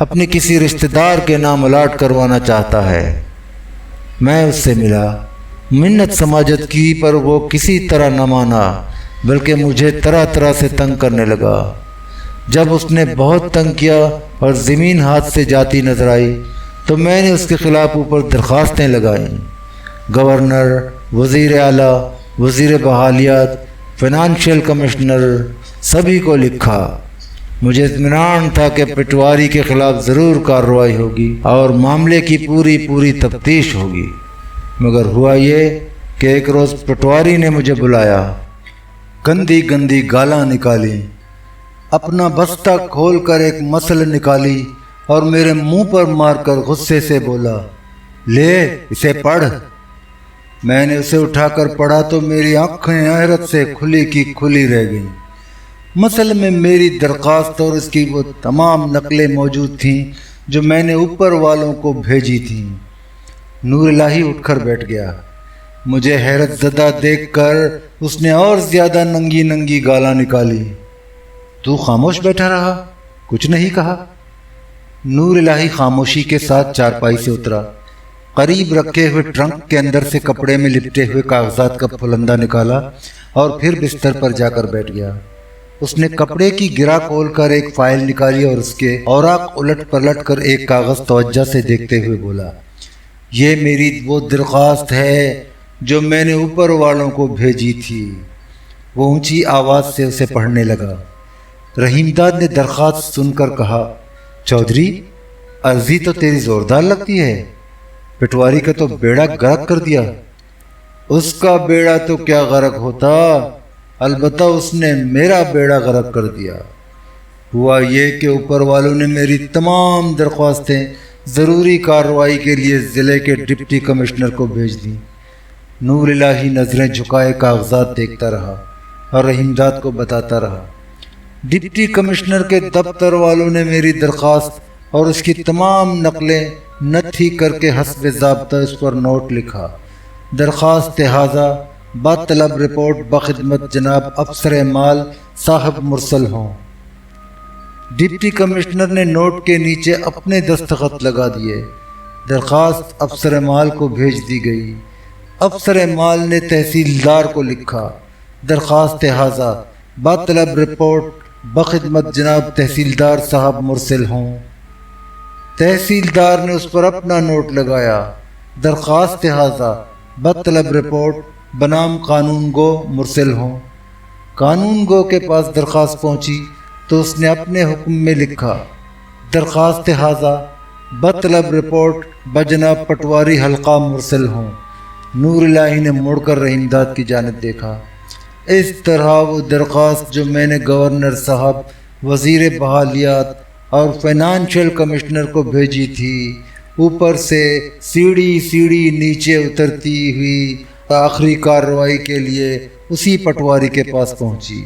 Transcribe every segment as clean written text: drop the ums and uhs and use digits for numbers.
اپنے کسی رشتہ دار کے نام الاٹ کروانا چاہتا ہے۔ میں اس سے ملا، منت سماجت کی، پر وہ کسی طرح نہ مانا، بلکہ مجھے طرح طرح سے تنگ کرنے لگا۔ جب اس نے بہت تنگ کیا اور زمین ہاتھ سے جاتی نظر آئی تو میں نے اس کے خلاف اوپر درخواستیں لگائیں۔ گورنر، وزیر اعلیٰ، وزیر بحالیات، فائنانشل کمشنر، سبھی کو لکھا۔ مجھے اطمینان تھا کہ پٹواری کے خلاف ضرور کارروائی ہوگی اور معاملے کی پوری تفتیش ہوگی، مگر ہوا یہ کہ ایک روز پٹواری نے مجھے بلایا، گندی گندی گالاں نکالی، اپنا بستہ کھول کر ایک مسل نکالی اور میرے منہ پر مار کر غصے سے بولا، لے اسے پڑھ۔ میں نے اسے اٹھا کر پڑھا تو میری آنکھیں حیرت سے کھلی کی کھلی رہ گئیں۔ مسل میں میری درخواست اور اس کی وہ تمام نقلیں موجود تھیں جو میں نے اوپر والوں کو بھیجی تھیں۔ نور الہی اٹھ کر بیٹھ گیا۔ مجھے حیرت زدہ دیکھ کر اس نے اور زیادہ ننگی ننگی گالاں نکالی۔ تو خاموش بیٹھا رہا، کچھ نہیں کہا۔ نور الہی خاموشی کے ساتھ چارپائی سے اترا، قریب رکھے ہوئے ٹرنک کے اندر سے کپڑے میں لپٹے ہوئے کاغذات کا پھلندہ نکالا اور پھر بستر پر جا کر بیٹھ گیا۔ اس نے کپڑے کی گرہ کھول کر ایک فائل نکالی اور اس کے اوراق الٹ پلٹ کر ایک کاغذ توجہ سے دیکھتے ہوئے بولا، یہ میری وہ درخواست ہے جو میں نے اوپر والوں کو بھیجی تھی۔ وہ اونچی آواز سے اسے پڑھنے لگا۔ رحیم داد نے درخواست سن کر کہا، چودھری، عرضی تو تیری زوردار لگتی ہے، پٹواری کا تو بیڑا غرق کر دیا۔ اس کا بیڑا تو کیا غرق ہوتا، البتہ اس نے میرا بیڑا غرق کر دیا۔ ہوا یہ کہ اوپر والوں نے میری تمام درخواستیں ضروری کارروائی کے لیے ضلع کے ڈپٹی کمشنر کو بھیج دیں۔ نور الہی نظریں جھکائے کاغذات دیکھتا رہا اور رحیم داد کو بتاتا رہا۔ ڈپٹی کمشنر کے دفتر والوں نے میری درخواست اور اس کی تمام نقلیں نتھی کر کے حسب ضابطہ اس پر نوٹ لکھا، درخواست حاضہ بطلب رپورٹ بخدمت جناب افسر مال صاحب مرسل ہوں۔ ڈپٹی کمشنر نے نوٹ کے نیچے اپنے دستخط لگا دیے۔ درخواست افسر مال کو بھیج دی گئی۔ افسر مال نے تحصیلدار کو لکھا، درخواست حاضہ بطلب رپورٹ بخدمت جناب تحصیلدار صاحب مرسل ہوں۔ تحصیلدار نے اس پر اپنا نوٹ لگایا، درخواست حاضہ بطلب رپورٹ بنام قانون گو مرسل ہوں۔ قانون گو کے پاس درخواست پہنچی تو اس نے اپنے حکم میں لکھا، درخواست حاضہ بطلب رپورٹ بجناب پٹواری حلقہ مرسل ہوں۔ نور الہی نے مڑ کر رحیم داد کی جانب دیکھا۔ اس طرح وہ درخواست جو میں نے گورنر صاحب، وزیر بحالیات اور فائنانشل کمشنر کو بھیجی تھی، اوپر سے سیڑھی نیچے اترتی ہوئی آخری کارروائی کے لیے اسی پٹواری کے پاس پہنچی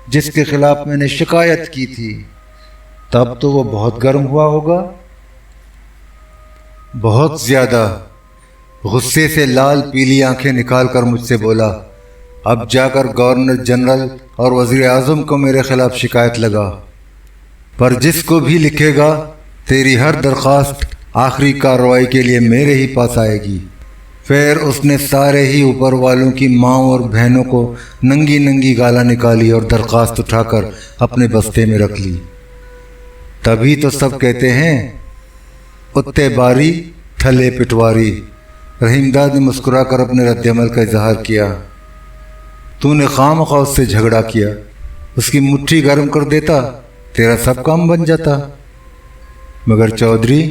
جس کے خلاف میں نے شکایت کی تھی۔ تب تو وہ بہت گرم ہوا ہوگا، بہت زیادہ۔ غصے سے لال پیلی آنکھیں نکال کر مجھ سے بولا، اب جا کر گورنر جنرل اور وزیر اعظم کو میرے خلاف شکایت لگا، پر جس کو بھی لکھے گا تیری ہر درخواست آخری کارروائی کے لیے میرے ہی پاس آئے گی۔ پھر اس نے سارے ہی اوپر والوں کی ماں اور بہنوں کو ننگی ننگی گالاں نکالی اور درخواست اٹھا کر اپنے بستے میں رکھ لی۔ تبھی تو سب کہتے ہیں اتے باری تھلے پٹواری۔ رحیم داد نے مسکرا کر اپنے رد عمل کا اظہار کیا۔ تو نے خواہ اس سے جھگڑا کیا، اس کی مٹھی گرم کر دیتا، تیرا سب کام بن جاتا۔ مگر چودھری،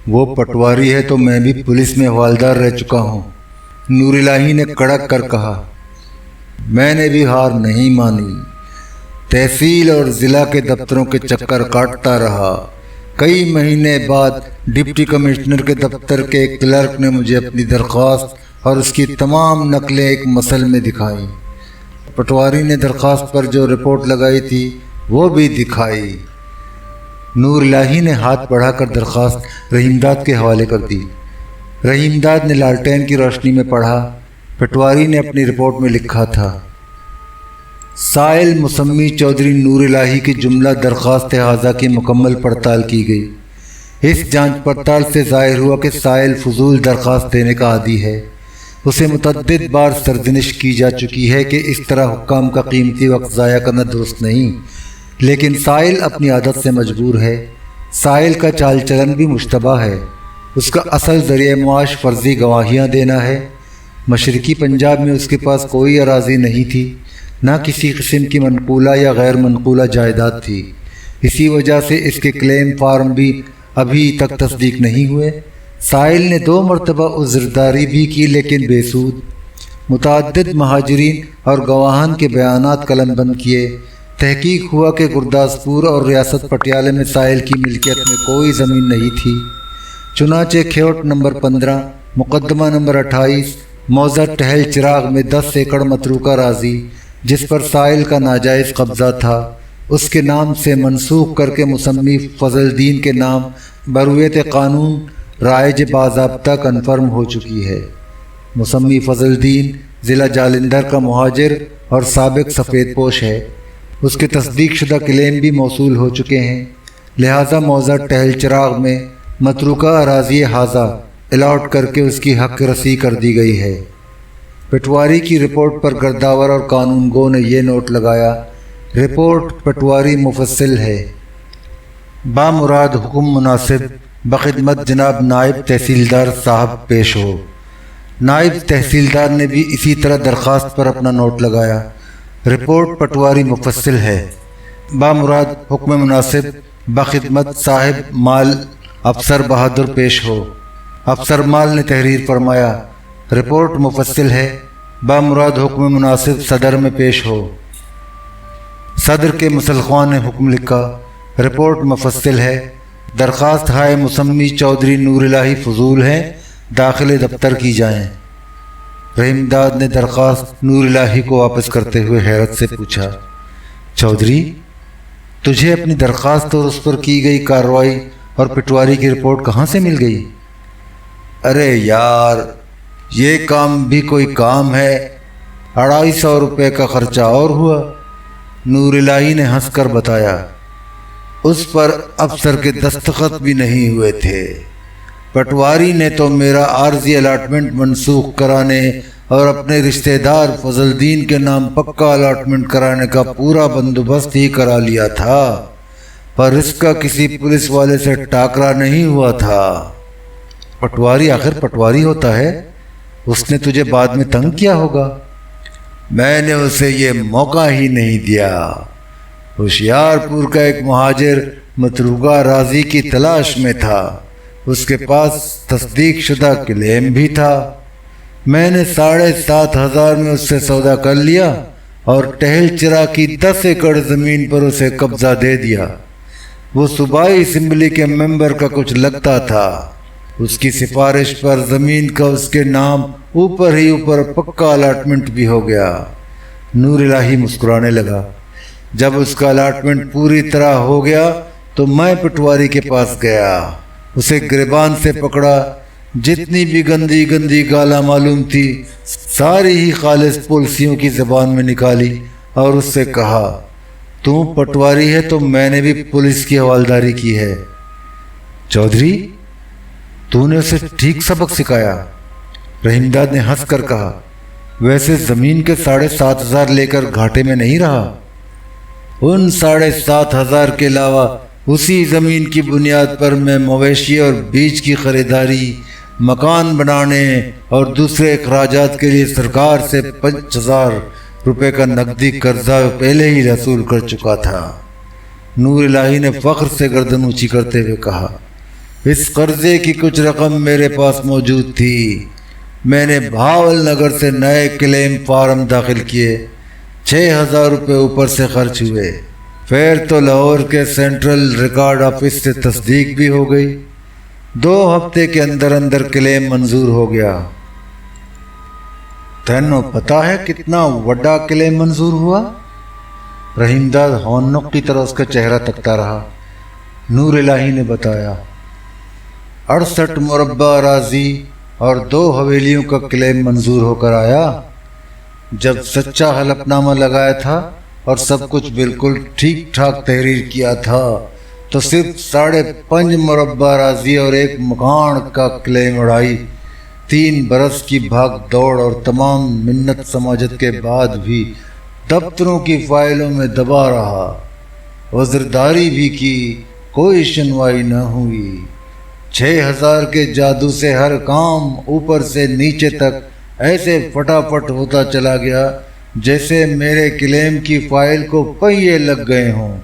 وہ پٹواری ہے تو میں بھی پولیس میں حوالدار رہ چکا ہوں، نور الہی نے کڑک کر کہا۔ میں نے بھی ہار نہیں مانی، تحصیل اور ضلع کے دفتروں کے چکر کاٹتا رہا۔ کئی مہینے بعد ڈپٹی کمشنر کے دفتر کے ایک کلرک نے مجھے اپنی درخواست اور اس کی تمام نقلیں ایک مسل میں دکھائی۔ پٹواری نے درخواست پر جو رپورٹ لگائی تھی وہ بھی دکھائی۔ نور الہی نے ہاتھ بڑھا کر درخواست رحیم داد کے حوالے کر دی۔ رحیم داد نے لالٹین کی روشنی میں پڑھا۔ پٹواری نے اپنی رپورٹ میں لکھا تھا، سائل مسمی چودھری نور الہی کی جملہ درخواست حاضہ کی مکمل پڑتال کی گئی۔ اس جانچ پڑتال سے ظاہر ہوا کہ سائل فضول درخواست دینے کا عادی ہے۔ اسے متعدد بار سرزنش کی جا چکی ہے کہ اس طرح حکام کا قیمتی وقت ضائع کرنا درست نہیں، لیکن سائل اپنی عادت سے مجبور ہے۔ سائل کا چال چلن بھی مشتبہ ہے۔ اس کا اصل ذریعہ معاش فرضی گواہیاں دینا ہے۔ مشرقی پنجاب میں اس کے پاس کوئی اراضی نہیں تھی، نہ کسی قسم کی منقولہ یا غیر منقولہ جائیداد تھی۔ اسی وجہ سے اس کے کلیم فارم بھی ابھی تک تصدیق نہیں ہوئے۔ سائل نے 2 مرتبہ عذرداری بھی کی لیکن بے سود۔ متعدد مہاجرین اور گواہان کے بیانات قلم بند کیے۔ تحقیق ہوا کہ گرداسپور اور ریاست پٹیالہ میں سائل کی ملکیت میں کوئی زمین نہیں تھی۔ چنانچہ کھیوٹ نمبر 15 مقدمہ نمبر 28 موضع ٹہل چراغ میں 10 ایکڑ متروکہ اراضی جس پر سائل کا ناجائز قبضہ تھا، اس کے نام سے منسوخ کر کے مسمی فضل الدین کے نام برویت قانون رائج باضابطہ کنفرم ہو چکی ہے۔ مسمی فضل الدین ضلع جالندھر کا مہاجر اور سابق سفید پوش ہے۔ اس کے تصدیق شدہ کلیم بھی موصول ہو چکے ہیں، لہذا موضع ٹہل چراغ میں متروکہ اراضی حاضہ الاٹ کر کے اس کی حق رسی کر دی گئی ہے۔ پٹواری کی رپورٹ پر گرداور اور قانون گو نے یہ نوٹ لگایا: رپورٹ پٹواری مفصل ہے، بامراد حکم مناسب بخدمت جناب نائب تحصیلدار صاحب پیش ہو۔ نائب تحصیلدار نے بھی اسی طرح درخواست پر اپنا نوٹ لگایا: رپورٹ پٹواری مفصل ہے، بامراد حکم مناسب بخدمت صاحب مال افسر بہادر پیش ہو۔ افسر مال نے تحریر فرمایا: رپورٹ مفصل ہے، بامراد حکم مناسب صدر میں پیش ہو۔ صدر کے مسلخوان نے حکم لکھا: رپورٹ مفصل ہے، درخواست ہائے مسمی چودھری نور الہی فضول ہیں، داخل دفتر کی جائیں۔ رحیم داد نے درخواست نور الہی کو واپس کرتے ہوئے حیرت سے پوچھا: چودھری، تجھے اپنی درخواست اور اس پر کی گئی کارروائی اور پٹواری کی رپورٹ کہاں سے مل گئی؟ ارے یار، یہ کام بھی کوئی کام ہے، 250 روپے کا خرچہ اور ہوا۔ نور الہی نے ہنس کر بتایا: اس پر افسر کے دستخط بھی نہیں ہوئے تھے۔ پٹواری نے تو میرا عارضی الاٹمنٹ منسوخ کرانے اور اپنے رشتہ دار فضل الدین کے نام پکا الاٹمنٹ کرانے کا پورا بندوبست ہی کرا لیا تھا، پر اس کا کسی پولیس والے سے ٹاکرا نہیں ہوا تھا۔ پٹواری آخر پٹواری ہوتا ہے، اس نے تجھے بعد میں تنگ کیا ہوگا۔ میں نے اسے یہ موقع ہی نہیں دیا۔ ہوشیارپور کا ایک مہاجر متروکہ اراضی کی تلاش میں تھا، اس کے پاس تصدیق شدہ کلیم بھی تھا۔ میں نے 7,500 میں اس سے سودا کر لیا اور ٹہل چرا کی 10 ایکڑ زمین پر اسے قبضہ دے دیا۔ وہ صوبائی اسمبلی کے ممبر کا کچھ لگتا تھا، اس کی سفارش پر زمین کا اس کے نام اوپر ہی اوپر پکا الاٹمنٹ بھی ہو گیا۔ نور الہی مسکرانے لگا۔ جب اس کا الاٹمنٹ پوری طرح ہو گیا تو میں پٹواری کے پاس گیا، اسے گریبان سے پکڑا، جتنی بھی گندی گندی گالاں معلوم تھی ساری ہی خالص پولسیوں کی زبان میں نکالی اور اس سے کہا: تو پٹواری ہے تو میں نے بھی پولیس کی حوالداری کی ہے۔ چودھری، تو نے اسے ٹھیک سبق سکھایا؟ رحیم داد نے ہنس کر کہا: ویسے زمین کے 7,500 لے کر گھاٹے میں نہیں رہا۔ ان 7,500 کے علاوہ اسی زمین کی بنیاد پر میں مویشی اور بیج کی خریداری، مکان بنانے اور دوسرے اخراجات کے لیے سرکار سے 5,000 روپے کا نقدی قرضہ پہلے ہی رسول کر چکا تھا۔ نور الہی نے فخر سے گردن اونچی کرتے ہوئے کہا: اس قرضے کی کچھ رقم میرے پاس موجود تھی، میں نے بھاول نگر سے نئے کلیم فارم داخل کیے، 6,000 روپے اوپر سے خرچ ہوئے، پھر تو لاہور کے سینٹرل ریکارڈ آفس سے تصدیق بھی ہو گئی، 2 ہفتے کے اندر اندر کلیم منظور ہو گیا۔ تینوں پتا ہے کتنا وڈا کلیم منظور ہوا؟ رحیم داد ہونق کی طرح اس کا چہرہ تکتا رہا۔ نور الہی نے بتایا: 68 مربع اراضی اور 2 حویلیوں کا کلیم منظور ہو کر آیا۔ جب سچا حلف نامہ لگایا تھا اور سب کچھ بالکل ٹھیک ٹھاک تحریر کیا تھا تو صرف 5.5 مربع اراضی اور 1 مکان کا کلیم اڑائی 3 برس کی بھاگ دوڑ اور تمام منت سماجت کے بعد بھی دفتروں کی فائلوں میں دبا رہا، وزرداری بھی کی، کوئی سنوائی نہ ہوئی۔ 6000 کے جادو سے ہر کام اوپر سے نیچے تک ایسے فٹافٹ ہوتا چلا گیا جیسے میرے کلیم کی فائل کو پہیے لگ گئے ہوں۔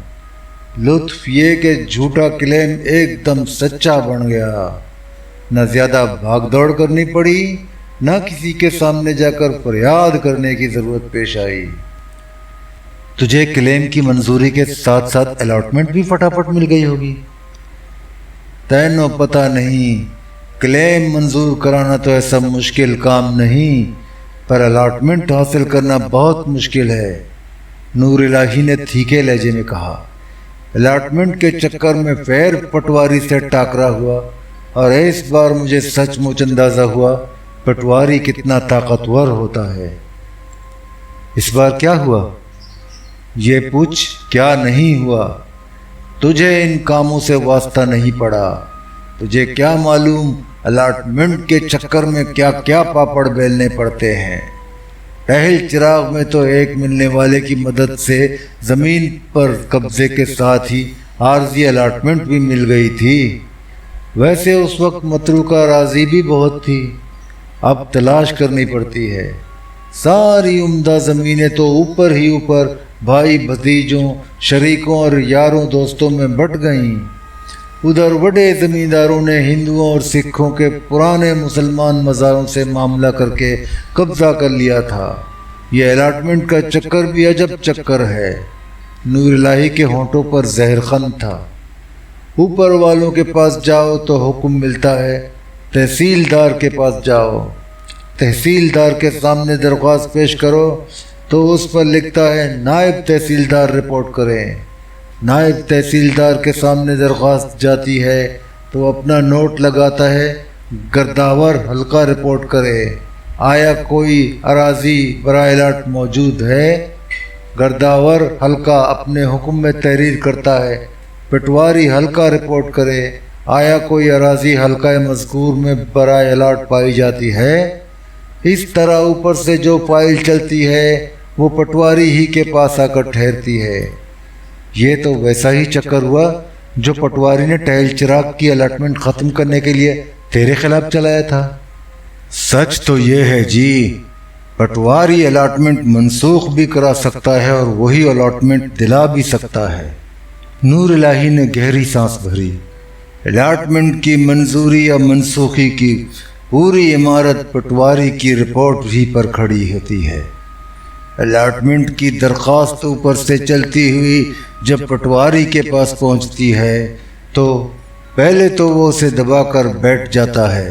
لطف یہ کہ جھوٹا کلیم ایک دم سچا بن گیا، نہ زیادہ بھاگ دوڑ کرنی پڑی، نہ کسی کے سامنے جا کر فریاد کرنے کی ضرورت پیش آئی۔ تجھے کلیم کی منظوری کے ساتھ ساتھ الاٹمنٹ بھی فٹافٹ مل گئی ہوگی۔ تینوں پتہ نہیں، کلیم منظور کرانا تو ایسا مشکل کام نہیں، پر الاٹمنٹ حاصل کرنا بہت مشکل ہے، نور الہی نے تھیکے لہجے میں کہا۔ الاٹمنٹ کے چکر میں پھر پٹواری سے ٹاکرا ہوا، اور اس بار مجھے سچ مچ اندازہ ہوا پٹواری کتنا طاقتور ہوتا ہے۔ اس بار کیا ہوا؟ یہ پوچھ، کیا نہیں ہوا؟ تجھے ان کاموں سے واسطہ نہیں پڑا، تجھے کیا معلوم الاٹمنٹ کے چکر میں کیا کیا پاپڑ بیلنے پڑتے ہیں۔ پہل چراغ میں تو ایک ملنے والے کی مدد سے زمین پر قبضے کے ساتھ ہی عارضی الاٹمنٹ بھی مل گئی تھی۔ ویسے اس وقت متروکہ اراضی بھی بہت تھی، اب تلاش کرنی پڑتی ہے۔ ساری عمدہ زمینیں تو اوپر ہی اوپر بھائی بھتیجوں، شریکوں اور یاروں دوستوں میں بٹ گئیں۔ ادھر بڑے زمینداروں نے ہندوؤں اور سکھوں کے پرانے مسلمان مزاروں سے معاملہ کر کے قبضہ کر لیا تھا۔ یہ الاٹمنٹ کا چکر بھی عجب چکر ہے۔ نور الہی کے ہونٹوں پر زہر خند تھا۔ اوپر والوں کے پاس جاؤ تو حکم ملتا ہے، تحصیلدار کے پاس جاؤ، تحصیلدار کے سامنے درخواست پیش کرو تو اس پر لکھتا ہے نائب تحصیلدار رپورٹ کریں۔ نائب تحصیلدار کے سامنے درخواست جاتی ہے تو اپنا نوٹ لگاتا ہے، گرداور حلقہ رپورٹ کرے، آیا کوئی اراضی برائے الاٹ موجود ہے؟ گرداور حلقہ اپنے حکم میں تحریر کرتا ہے، پٹواری حلقہ رپورٹ کرے، آیا کوئی اراضی حلقہ مذکور میں برائے الاٹ پائی جاتی ہے؟ اس طرح اوپر سے جو فائل چلتی ہے وہ پٹواری ہی کے پاس آ کر ٹھہرتی ہے۔ یہ تو ویسا ہی چکر ہوا جو پٹواری نے ٹہل چراغ کی الاٹمنٹ ختم کرنے کے لیے تیرے خلاف چلایا تھا۔ سچ تو یہ ہے جی، پٹواری الاٹمنٹ منسوخ بھی کرا سکتا ہے اور وہی الاٹمنٹ دلا بھی سکتا ہے۔ نور الہی نے گہری سانس بھری۔ الاٹمنٹ کی منظوری یا منسوخی کی پوری عمارت پٹواری کی رپورٹ ہی پر کھڑی ہوتی ہے۔ الاٹمنٹ کی درخواست اوپر سے چلتی ہوئی جب پٹواری کے پاس پہنچتی ہے تو پہلے تو وہ اسے دبا کر بیٹھ جاتا ہے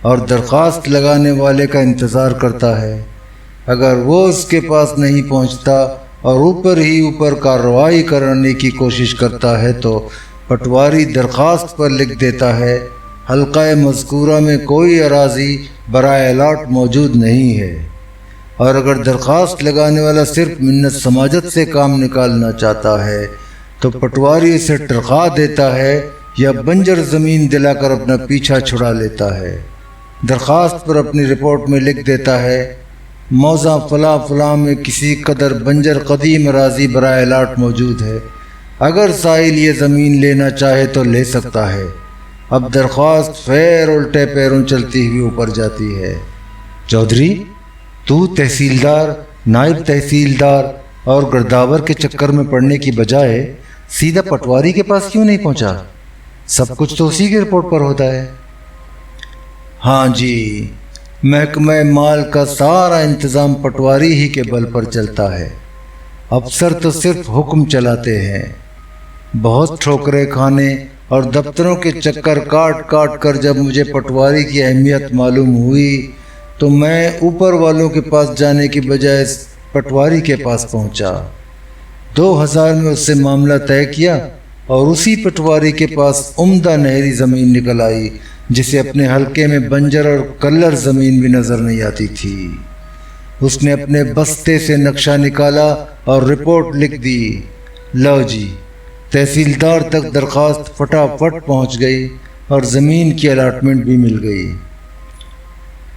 اور درخواست لگانے والے کا انتظار کرتا ہے۔ اگر وہ اس کے پاس نہیں پہنچتا اور اوپر ہی اوپر کارروائی کرنے کی کوشش کرتا ہے تو پٹواری درخواست پر لکھ دیتا ہے حلقہ مذکورہ میں کوئی اراضی برائے الاٹ موجود نہیں ہے۔ اور اگر درخواست لگانے والا صرف منت سماجت سے کام نکالنا چاہتا ہے تو پٹواری اسے ٹرقا دیتا ہے یا بنجر زمین دلا کر اپنا پیچھا چھڑا لیتا ہے۔ درخواست پر اپنی رپورٹ میں لکھ دیتا ہے موضع فلاں فلاں میں کسی قدر بنجر قدیم اراضی برائے الاٹ موجود ہے، اگر سائل یہ زمین لینا چاہے تو لے سکتا ہے۔ اب درخواست پھر الٹے پیروں چلتی ہوئی اوپر جاتی ہے۔ چودھری، تو تحصیلدار، نائب تحصیلدار اور گرداور کے چکر میں پڑنے کی بجائے سیدھا پٹواری کے پاس کیوں نہیں پہنچا؟ سب کچھ تو اسی کی رپورٹ پر ہوتا ہے۔ ہاں جی، محکمہ مال کا سارا انتظام پٹواری ہی کے بل پر چلتا ہے، افسر تو صرف حکم چلاتے ہیں۔ بہت ٹھوکرے کھانے اور دفتروں کے چکر کاٹ کاٹ کر جب مجھے پٹواری کی اہمیت معلوم ہوئی تو میں اوپر والوں کے پاس جانے کی بجائے پٹواری کے پاس پہنچا۔ 2000 میں اس سے معاملہ طے کیا اور اسی پٹواری کے پاس عمدہ نہری زمین نکل آئی جسے اپنے حلقے میں بنجر اور کلر زمین بھی نظر نہیں آتی تھی۔ اس نے اپنے بستے سے نقشہ نکالا اور رپورٹ لکھ دی، لو جی تحصیلدار تک درخواست فٹافٹ پہنچ گئی اور زمین کی الاٹمنٹ بھی مل گئی۔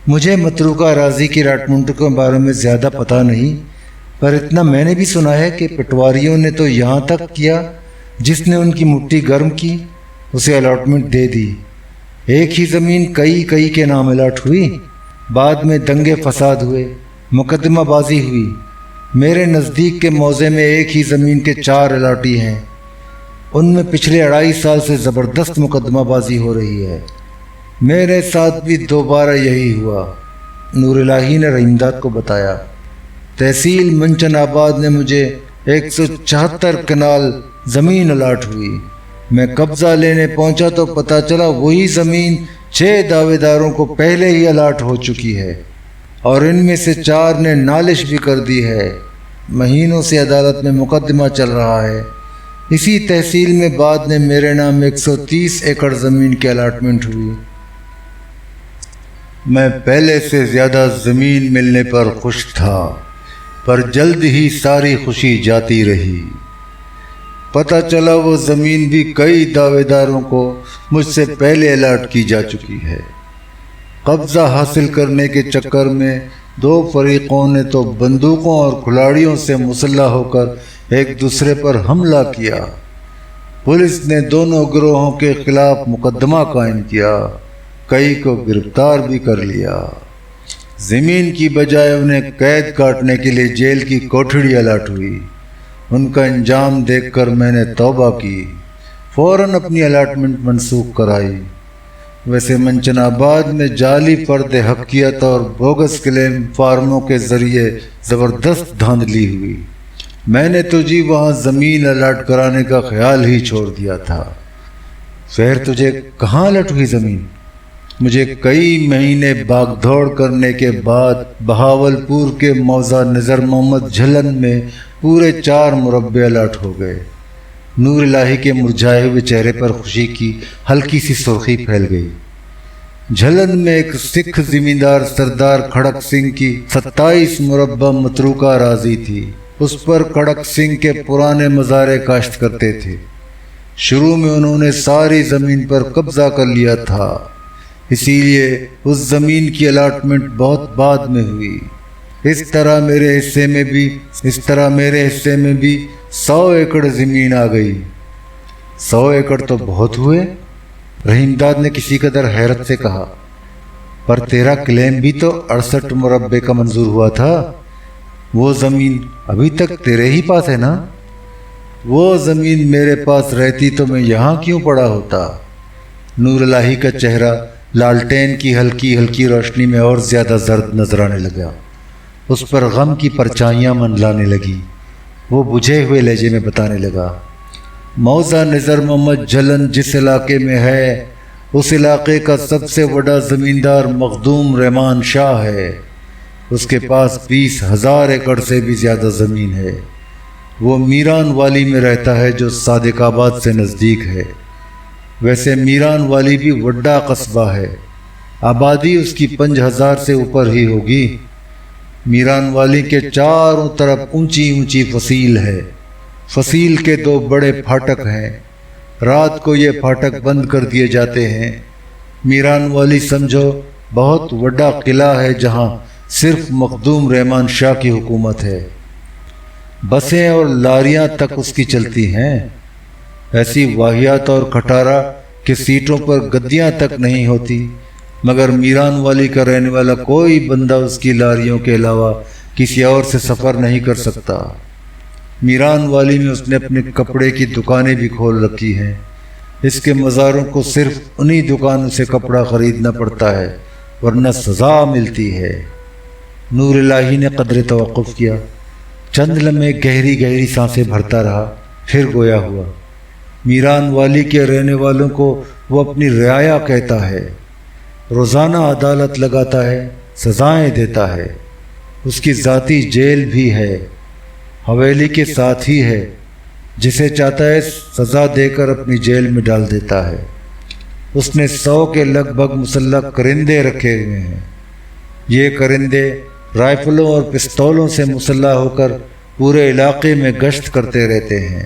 مجھے متروکہ اراضی کی الاٹمنٹ کے بارے میں زیادہ پتہ نہیں، پر اتنا میں نے بھی سنا ہے کہ پٹواریوں نے تو یہاں تک کیا جس نے ان کی مٹھی گرم کی اسے الاٹمنٹ دے دی۔ ایک ہی زمین کئی کے نام الاٹ ہوئی، بعد میں دنگے فساد ہوئے، مقدمہ بازی ہوئی۔ میرے نزدیک کے موضع میں ایک ہی زمین کے 4 الاٹی ہیں، ان میں پچھلے 2.5 سال سے زبردست مقدمہ بازی ہو رہی ہے۔ میرے ساتھ بھی دوبارہ یہی ہوا، نور الہی نے رحیم داد کو بتایا۔ تحصیل منچن آباد نے مجھے 174 کنال زمین الاٹ ہوئی۔ میں قبضہ لینے پہنچا تو پتہ چلا وہی زمین 6 دعوے داروں کو پہلے ہی الاٹ ہو چکی ہے اور ان میں سے 4 نے نالش بھی کر دی ہے۔ مہینوں سے عدالت میں مقدمہ چل رہا ہے۔ اسی تحصیل میں بعد میں میرے نام 130 ایکڑ زمین کی الاٹمنٹ ہوئی۔ میں پہلے سے زیادہ زمین ملنے پر خوش تھا، پر جلد ہی ساری خوشی جاتی رہی۔ پتہ چلا وہ زمین بھی کئی دعوے داروں کو مجھ سے پہلے الاٹ کی جا چکی ہے۔ قبضہ حاصل کرنے کے چکر میں 2 فریقوں نے تو بندوقوں اور کھلاڑیوں سے مسلح ہو کر ایک دوسرے پر حملہ کیا۔ پولیس نے دونوں گروہوں کے خلاف مقدمہ قائم کیا، کئی کو گرفتار بھی کر لیا۔ زمین کی بجائے انہیں قید کاٹنے کے لیے جیل کی کوٹھڑی الاٹ ہوئی۔ ان کا انجام دیکھ کر میں نے توبہ کی، فوراً اپنی الاٹمنٹ منسوخ کرائی۔ ویسے منچن آباد میں جعلی فرد حقیقت اور بوگس کلیم فارموں کے ذریعے زبردست دھاندلی ہوئی۔ میں نے تو جی وہاں زمین الاٹ کرانے کا خیال ہی چھوڑ دیا تھا۔ پھر تجھے کہاں الاٹ ہوئی زمین؟ مجھے کئی مہینے باغ دوڑ کرنے کے بعد بہاولپور کے موضع نظر محمد جھلن میں پورے 4 مربع الاٹ ہو گئے۔ نور الہی کے مرجھائے ہوئے چہرے پر خوشی کی ہلکی سی سرخی پھیل گئی۔ جھلن میں ایک سکھ زمیندار سردار کھڑک سنگھ کی 27 مربع متروکہ اراضی تھی۔ اس پر کھڑک سنگھ کے پرانے مزارع کاشت کرتے تھے۔ شروع میں انہوں نے ساری زمین پر قبضہ کر لیا تھا، اسی لیے اس زمین کی الاٹمنٹ بہت بعد میں ہوئی۔ اس طرح میرے حصے میں بھی 100 ایکڑ زمین آ گئی۔ 100 ایکڑ تو بہت ہوئے، رحیم داد نے کسی قدر حیرت سے کہا، پر تیرا کلیم بھی تو 68 مربع کا منظور ہوا تھا۔ وہ زمین ابھی تک تیرے ہی پاس ہے نا؟ وہ زمین میرے پاس رہتی تو میں یہاں کیوں پڑا ہوتا؟ نور الہی کا چہرہ لالٹین کی ہلکی روشنی میں اور زیادہ زرد نظر آنے لگا۔ اس پر غم کی پرچھائیاں منڈلانے لگی۔ وہ بجھے ہوئے لہجے میں بتانے لگا، موضع نظر محمد جھلن جس علاقے میں ہے، اس علاقے کا سب سے بڑا زمیندار مخدوم رحمان شاہ ہے۔ اس کے پاس 20,000 ایکڑ سے بھی زیادہ زمین ہے۔ وہ میران والی میں رہتا ہے جو صادق آباد سے نزدیک ہے۔ ویسے میران والی بھی وڈا قصبہ ہے، آبادی اس کی 5,000 سے اوپر ہی ہوگی۔ میران والی کے چاروں طرف اونچی فصیل ہے۔ فصیل کے 2 بڑے پھاٹک ہیں، رات کو یہ پھاٹک بند کر دیے جاتے ہیں۔ میران والی سمجھو بہت وڈا قلعہ ہے جہاں صرف مخدوم رحمان شاہ کی حکومت ہے۔ بسیں اور لاریاں تک اس کی چلتی ہیں۔ ایسی واہیات اور کھٹارا کہ سیٹوں پر گدیاں تک نہیں ہوتی، مگر میران والی کا رہنے والا کوئی بندہ اس کی لاریوں کے علاوہ کسی اور سے سفر نہیں کر سکتا۔ میران والی میں اس نے اپنے کپڑے کی دکانیں بھی کھول رکھی ہیں۔ اس کے مزاروں کو صرف انہی دکانوں سے کپڑا خریدنا پڑتا ہے، ورنہ سزا ملتی ہے۔ نور الہی نے قدر توقف کیا، چند لمحے گہری سانسیں بھرتا رہا، پھر گویا ہوا۔ میران والی کے رہنے والوں کو وہ اپنی رعایا کہتا ہے، روزانہ عدالت لگاتا ہے، سزائیں دیتا ہے۔ اس کی ذاتی جیل بھی ہے، حویلی کے ساتھ ہی ہے، جسے چاہتا ہے سزا دے کر اپنی جیل میں ڈال دیتا ہے۔ اس نے 100 کے لگ بھگ مسلح کرندے رکھے ہوئے ہیں۔ یہ کرندے رائفلوں اور پستولوں سے مسلح ہو کر پورے علاقے میں گشت کرتے رہتے ہیں۔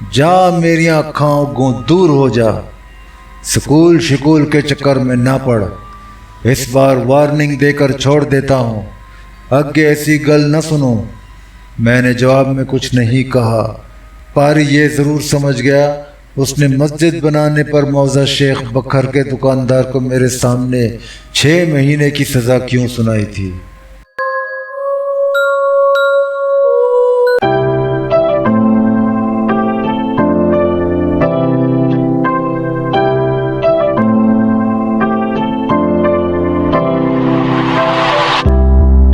جا میری آنکھاں گوں دور ہو جا، سکول شکول کے چکر میں نہ پڑ، اس بار وارننگ دے کر چھوڑ دیتا ہوں، اگے ایسی گل نہ سنو۔ میں نے جواب میں کچھ نہیں کہا۔ پاری یہ ضرور سمجھ گیا اس نے مسجد بنانے پر موزہ شیخ بکھر کے دکاندار کو میرے سامنے 6 مہینے کی سزا کیوں سنائی تھی۔